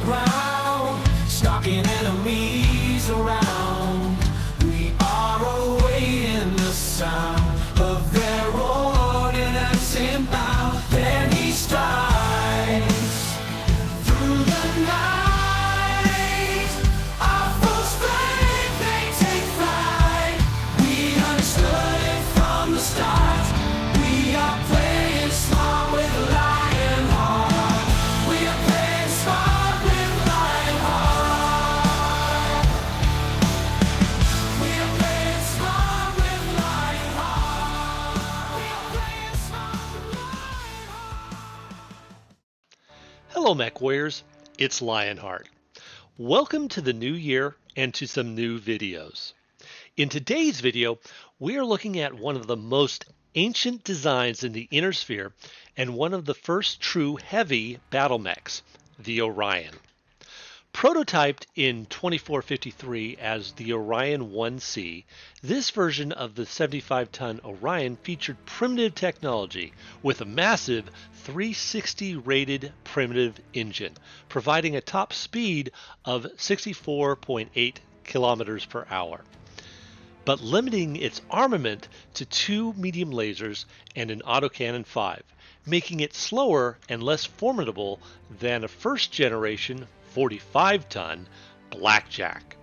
ground, stalking enemies around. We are awaiting the sound of their ordnance inbound. Then he strikes through the night. Our full strength, they take flight. We understood it from the start. We are playing smart with Lionheart. We are playing smart with Lionheart. We are playing smart with Lionheart. We are playing smart with Lionheart. Hello Mech Warriors, it's Lionheart. Welcome to the new year and to some new videos. In today's video, we are looking at one of the most ancient designs in the Inner Sphere and one of the first true heavy battle mechs, the Orion. Prototyped in 2453 as the Orion 1-C, this version of the 75-ton Orion featured primitive technology with a massive 360 rated primitive engine, providing a top speed of 64.8 kilometers per hour, but limiting its armament to 2 medium lasers and an autocannon 5, making it slower and less formidable than a first-generation 45-ton Blackjack.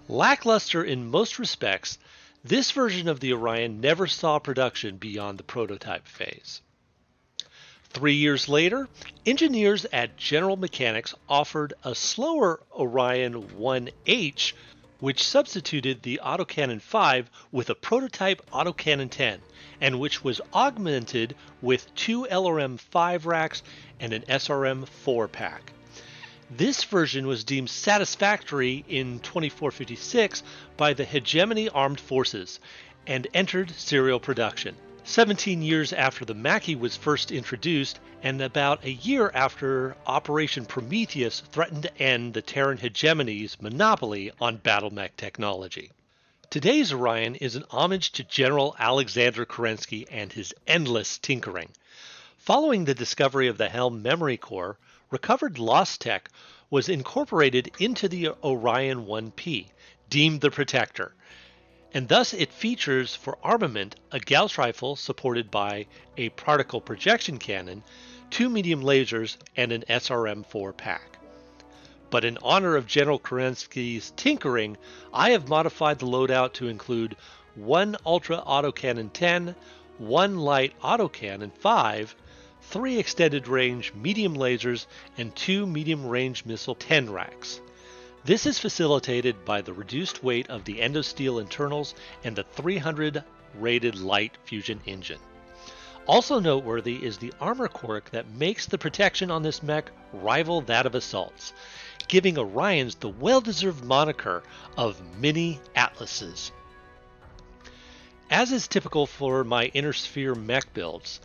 Lackluster in most respects, this version of the Orion never saw production beyond the prototype phase. 3 years later, engineers at General Mechanics offered a slower Orion 1H, which substituted the autocannon 5 with a prototype autocannon 10, and which was augmented with 2 LRM 5 racks and an SRM 4 pack. This version was deemed satisfactory in 2456 by the Hegemony Armed Forces and entered serial production. 17 years after the Mackie was first introduced, and about a year after Operation Prometheus threatened to end the Terran hegemony's monopoly on battle mech technology. Today's Orion is an homage to General Alexander Kerensky and his endless tinkering. Following the discovery of the Helm memory core, recovered lost tech was incorporated into the Orion 1-P, deemed the Protector, and thus it features for armament a Gauss rifle supported by a particle projection cannon, 2 medium lasers, and an SRM-4 pack. But in honor of General Kerensky's tinkering, I have modified the loadout to include 1 Ultra Autocannon 10, 1 Light Autocannon 5, 3 extended range medium lasers, and 2 medium range missile 10 racks. This is facilitated by the reduced weight of the endosteel internals and the 300 rated light fusion engine. Also noteworthy is the armor quirk that makes the protection on this mech rival that of Assault's, giving Orions the well-deserved moniker of Mini Atlases. As is typical for my Inner Sphere mech builds,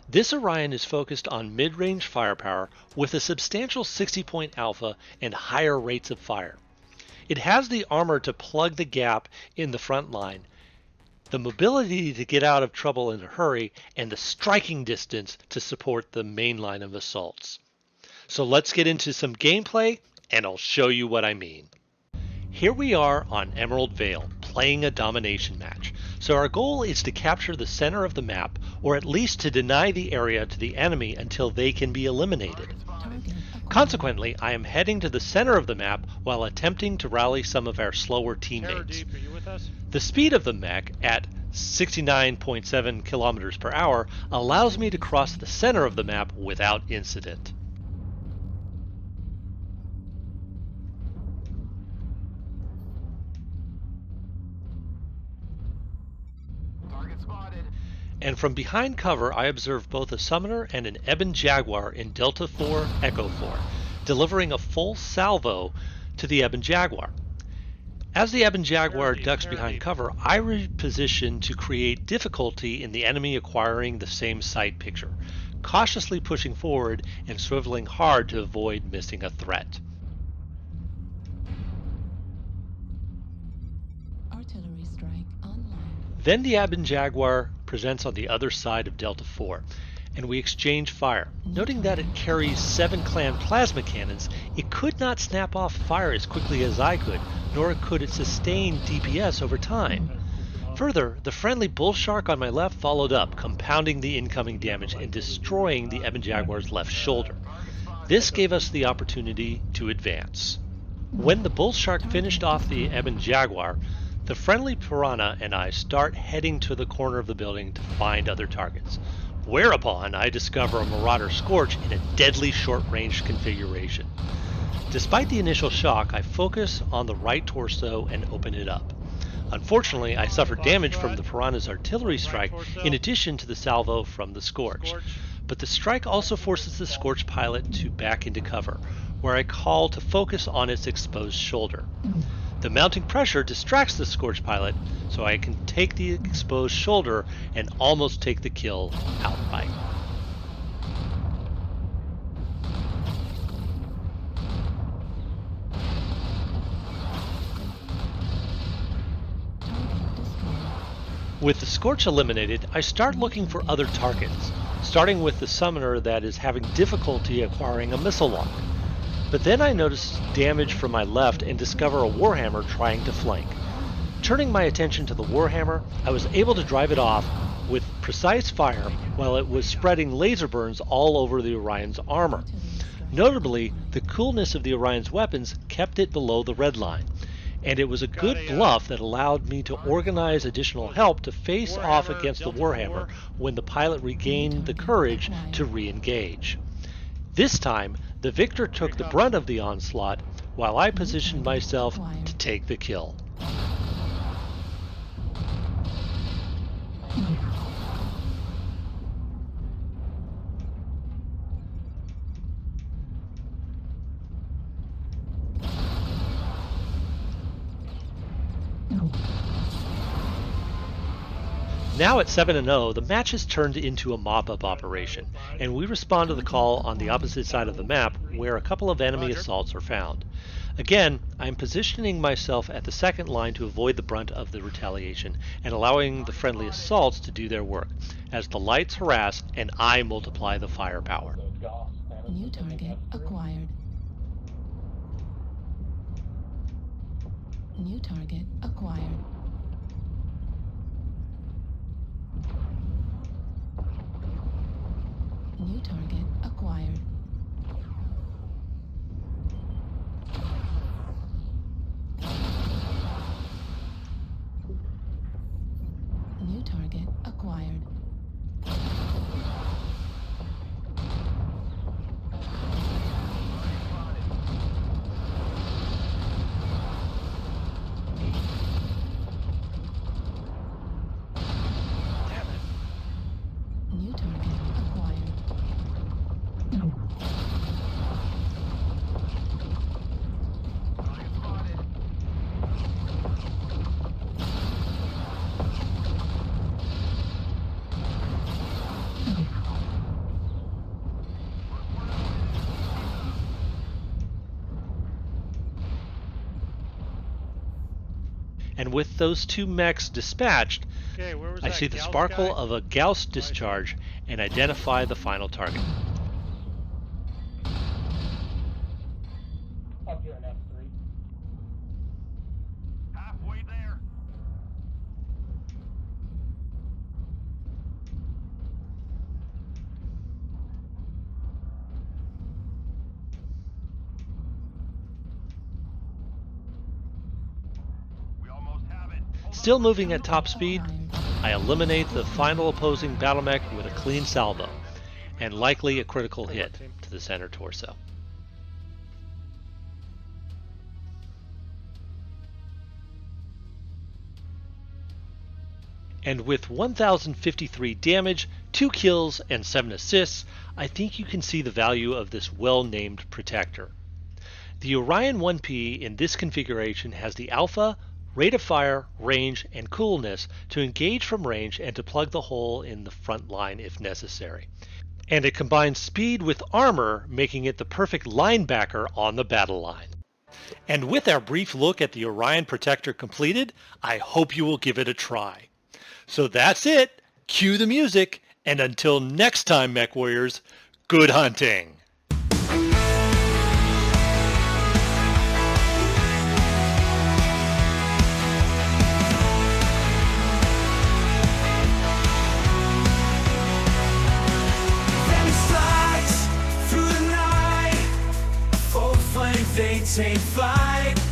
this Orion is focused on mid-range firepower with a substantial 60-point alpha and higher rates of fire. It has the armor to plug the gap in the front line, the mobility to get out of trouble in a hurry, and the striking distance to support the main line of assaults. So let's get into some gameplay and I'll show you what I mean. Here we are on Emerald Vale, playing a domination match. So our goal is to capture the center of the map, or at least to deny the area to the enemy until they can be eliminated. Consequently, I am heading to the center of the map while attempting to rally some of our slower teammates. Are you with us? The speed of the mech at 69.7 kilometers per hour allows me to cross the center of the map without incident. And from behind cover, I observe both a Summoner and an Ebon Jaguar in Delta 4, Echo 4, delivering a full salvo to the Ebon Jaguar. As the Ebon Jaguar ducks behind cover, I reposition to create difficulty in the enemy acquiring the same sight picture, cautiously pushing forward and swiveling hard to avoid missing a threat. Artillery strike online. Then the Ebon Jaguar presents on the other side of Delta 4, and we exchange fire. Noting that it carries 7 clan plasma cannons, it could not snap off fire as quickly as I could, nor could it sustain DPS over time. Further, the friendly bull shark on my left followed up, compounding the incoming damage and destroying the Ebon Jaguar's left shoulder. This gave us the opportunity to advance. When the bull shark finished off the Ebon Jaguar, the friendly piranha and I start heading to the corner of the building to find other targets. Whereupon I discover a Marauder Scorch in a deadly short-range configuration. Despite the initial shock, I focus on the right torso and open it up. Unfortunately, I suffered damage from the piranha's artillery strike in addition to the salvo from the Scorch. But the strike also forces the Scorch pilot to back into cover, where I call to focus on its exposed shoulder. The mounting pressure distracts the Scorch pilot, so I can take the exposed shoulder and almost take the kill outright. With the Scorch eliminated, I start looking for other targets, starting with the summoner that is having difficulty acquiring a missile lock. But then I notice damage from my left and discover a Warhammer trying to flank. Turning my attention to the Warhammer, I was able to drive it off with precise fire while it was spreading laser burns all over the Orion's armor. Notably, the coolness of the Orion's weapons kept it below the red line, and it was a good bluff that allowed me to organize additional help to face off against the Warhammer when the pilot regained the courage to re-engage. This time, the victor took the brunt of the onslaught while I positioned myself to take the kill. Now at 7-0, the match has turned into a mop-up operation, and we respond to the call on the opposite side of the map where a couple of enemy assaults are found. Again, I am positioning myself at the second line to avoid the brunt of the retaliation and allowing the friendly assaults to do their work, as the lights harass and I multiply the firepower. New target acquired. New target acquired. New target acquired. New target acquired. New target acquired. And with those two mechs dispatched, Okay, where was I that see the Gauss sparkle guy? of a Gauss discharge and identify the final target. Up here in F3. Halfway there. We almost have it. Still moving at top speed, I eliminate the final opposing battle mech with a clean salvo, and likely a critical hit to the center torso. And with 1053 damage, 2 kills, and 7 assists, I think you can see the value of this well-named protector. The Orion 1-P in this configuration has the alpha, rate of fire, range, and coolness to engage from range and to plug the hole in the front line if necessary. And it combines speed with armor, making it the perfect linebacker on the battle line. And with our brief look at the Orion Protector completed, I hope you will give it a try. So that's it. Cue the music And until next time, Mech Warriors, good hunting! Then slides through the night, full flame, they take flight.